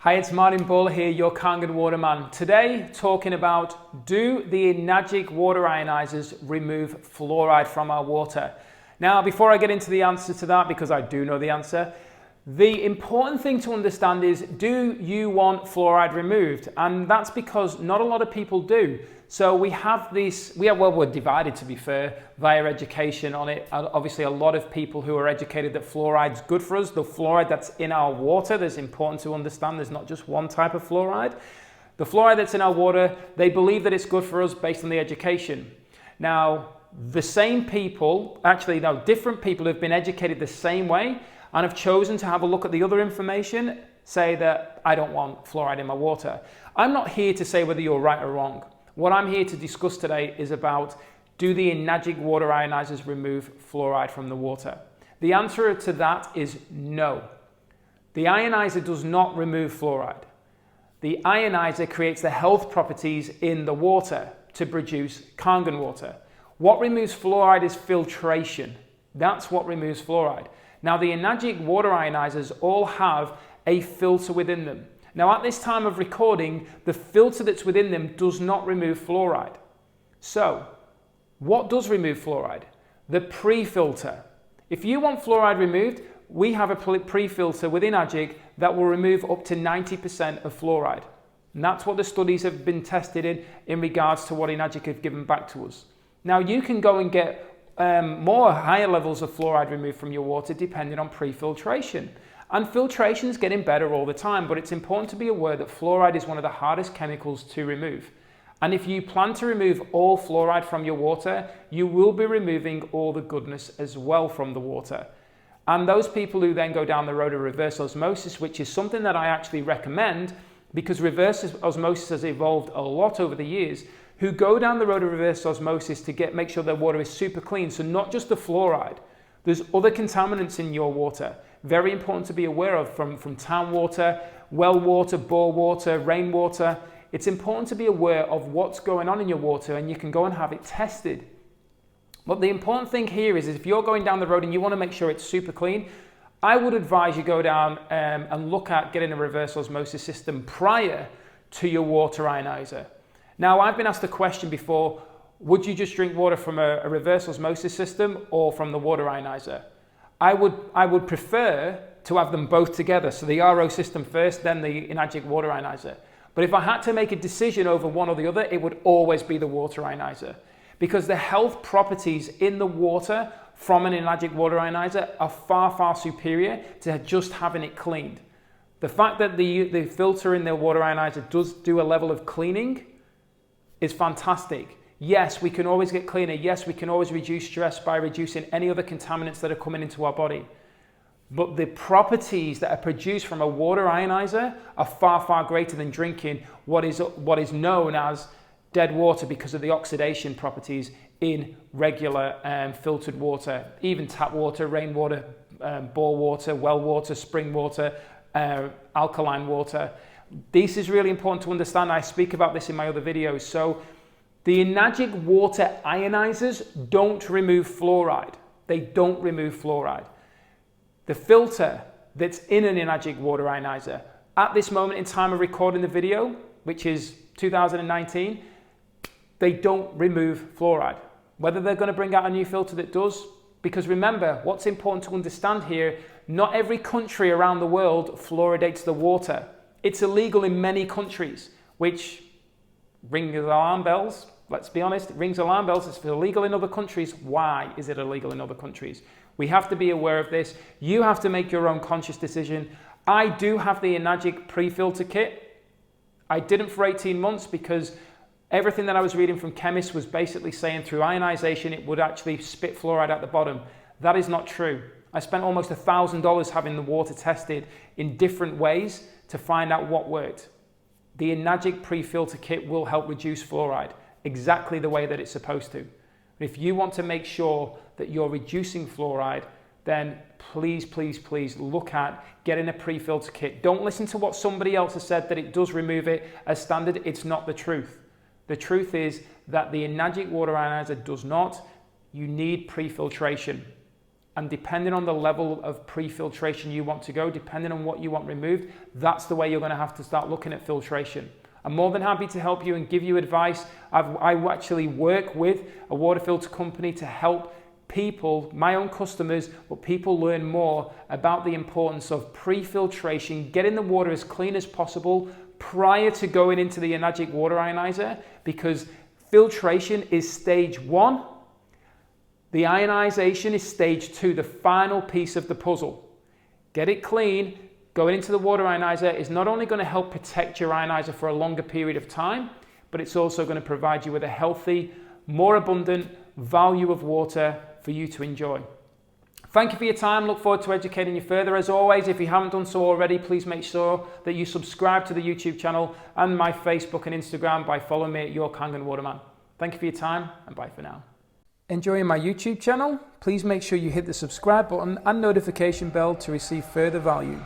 Hi, it's Martin Bull here, your Kangen waterman. Today, talking about, do the Enagic water ionizers remove fluoride from our water? Now, before I get into the answer to that, because I do know the answer, the important thing to understand is, do you want fluoride removed? And that's because not a lot of people do. So we have this, we're divided, to be fair, via education on it. Obviously, a lot of people who are educated that fluoride's good for us. The fluoride that's in our water, that's important to understand. There's not just one type of fluoride. The fluoride that's in our water, they believe that it's good for us based on the education. Now, the same people, actually, no, different people who've been educated the same way and have chosen to have a look at the other information, say that I don't want fluoride in my water. I'm not here to say whether you're right or wrong. What I'm here to discuss today is about, do the Enagic water ionizers remove fluoride from the water? The answer to that is no. The ionizer does not remove fluoride. The ionizer creates the health properties in the water to produce Kangen water. What removes fluoride is filtration. That's what removes fluoride. Now, the Enagic water ionizers all have a filter within them. Now, at this time of recording, the filter that's within them does not remove fluoride. So, what does remove fluoride? The pre-filter. If you want fluoride removed, we have a pre-filter within Enagic that will remove up to 90% of fluoride. And that's what the studies have been tested in regards to what Enagic have given back to us. Now, you can go and get higher levels of fluoride removed from your water depending on pre-filtration. And filtration is getting better all the time, but it's important to be aware that fluoride is one of the hardest chemicals to remove. And if you plan to remove all fluoride from your water, you will be removing all the goodness as well from the water. And those people who then go down the road of reverse osmosis, which is something that I actually recommend because reverse osmosis has evolved a lot over the years, who go down the road of reverse osmosis to make sure their water is super clean. So not just the fluoride, there's other contaminants in your water. Very important to be aware of from town water, well water, bore water, rainwater. It's important to be aware of what's going on in your water, and you can go and have it tested. But the important thing here is if you're going down the road and you want to make sure it's super clean, I would advise you go down and look at getting a reverse osmosis system prior to your water ionizer. Now, I've been asked a question before, would you just drink water from a reverse osmosis system or from the water ionizer? I would prefer to have them both together. So the RO system first, then the Enagic water ionizer. But if I had to make a decision over one or the other, it would always be the water ionizer. Because the health properties in the water from an Enagic water ionizer are far, far superior to just having it cleaned. The fact that the filter in the water ionizer does do a level of cleaning is fantastic. Yes, we can always get cleaner. Yes, we can always reduce stress by reducing any other contaminants that are coming into our body. But the properties that are produced from a water ionizer are far, far greater than drinking what is known as dead water because of the oxidation properties in regular filtered water, even tap water, rainwater, bore water, well water, spring water, alkaline water. This is really important to understand. I speak about this in my other videos. So the Enagic water ionizers don't remove fluoride. They don't remove fluoride. The filter that's in an Enagic water ionizer, at this moment in time of recording the video, which is 2019, they don't remove fluoride. Whether they're going to bring out a new filter that does, because remember, what's important to understand here, not every country around the world fluoridates the water. It's illegal in many countries, which rings alarm bells. Let's be honest, it rings alarm bells. It's illegal in other countries. Why is it illegal in other countries? We have to be aware of this. You have to make your own conscious decision. I do have the Enagic pre-filter kit. I didn't for 18 months because everything that I was reading from chemists was basically saying through ionization it would actually spit fluoride at the bottom. That is not true. I spent almost $1,000 having the water tested in different ways to find out what worked. The Enagic pre-filter kit will help reduce fluoride exactly the way that it's supposed to. If you want to make sure that you're reducing fluoride, then please, please, please look at getting a pre-filter kit. Don't listen to what somebody else has said that it does remove it as standard. It's not the truth. The truth is that the Enagic water ionizer does not. You need pre-filtration. And depending on the level of pre-filtration you want to go, depending on what you want removed, that's the way you're going to have to start looking at filtration. I'm more than happy to help you and give you advice. I actually work with a water filter company to help people, my own customers, but people learn more about the importance of pre-filtration, getting the water as clean as possible prior to going into the Enagic water ionizer, because filtration is stage 1. The ionization is stage 2, the final piece of the puzzle. Get it clean. Going into the water ionizer is not only going to help protect your ionizer for a longer period of time, but it's also going to provide you with a healthy, more abundant value of water for you to enjoy. Thank you for your time. Look forward to educating you further. As always, if you haven't done so already, please make sure that you subscribe to the YouTube channel and my Facebook and Instagram by following me at yourkangenwaterman. Thank you for your time, and bye for now. Enjoying my YouTube channel? Please make sure you hit the subscribe button and notification bell to receive further value.